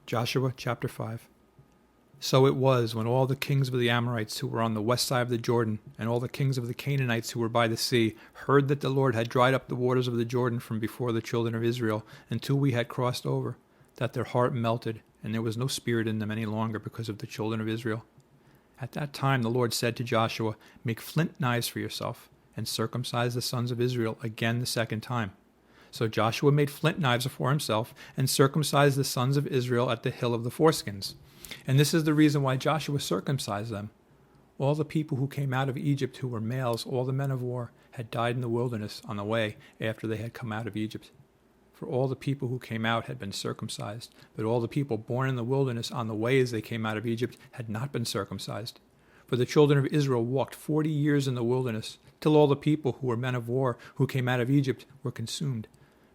Joshua chapter 5. So it was, when all the kings of the Amorites who were on the west side of the Jordan, and all the kings of the Canaanites who were by the sea, heard that the Lord had dried up the waters of the Jordan from before the children of Israel, until we had crossed over, that their heart melted, and there was no spirit in them any longer because of the children of Israel. At that time the Lord said to Joshua, Make flint knives for yourself, and circumcise the sons of Israel again the second time. So Joshua made flint knives for himself, and circumcised the sons of Israel at the hill of the foreskins. And this is the reason why Joshua circumcised them. All the people who came out of Egypt who were males, all the men of war, had died in the wilderness on the way after they had come out of Egypt. For all the people who came out had been circumcised, but all the people born in the wilderness on the way as they came out of Egypt had not been circumcised. For the children of Israel walked 40 years in the wilderness, till all the people who were men of war who came out of Egypt were consumed,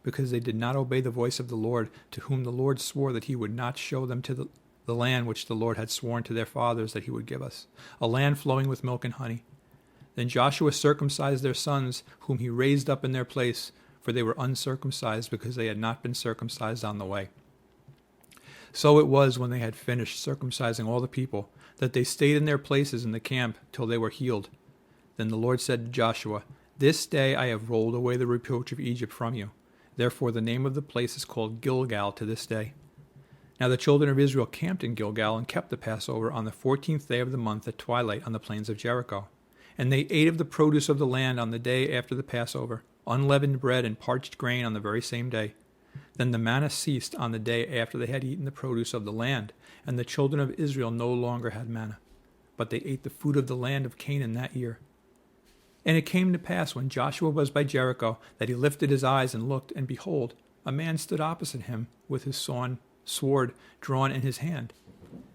because they did not obey the voice of the Lord, to whom the Lord swore that he would not show them to the land which the Lord had sworn to their fathers that he would give us, a land flowing with milk and honey. Then Joshua circumcised their sons, whom he raised up in their place, for they were uncircumcised, because they had not been circumcised on the way. So it was, when they had finished circumcising all the people, that they stayed in their places in the camp till they were healed. Then the Lord said to Joshua, This day I have rolled away the reproach of Egypt from you. Therefore the name of the place is called Gilgal to this day. Now the children of Israel camped in Gilgal and kept the Passover on the 14th day of the month at twilight on the plains of Jericho. And they ate of the produce of the land on the day after the Passover, unleavened bread and parched grain on the very same day. Then the manna ceased on the day after they had eaten the produce of the land, and the children of Israel no longer had manna, but they ate the food of the land of Canaan that year. And it came to pass, when Joshua was by Jericho, that he lifted his eyes and looked, and behold, a man stood opposite him with his sword drawn in his hand.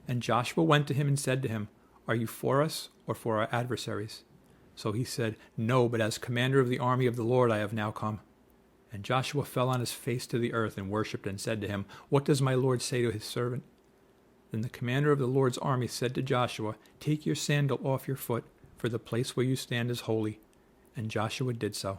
And Joshua went to him and said to him, Are you for us or for our adversaries? So he said, No, but as commander of the army of the Lord I have now come. And Joshua fell on his face to the earth and worshipped, and said to him, What does my Lord say to his servant? Then the commander of the Lord's army said to Joshua, Take your sandal off your foot, for the place where you stand is holy. And Joshua did so.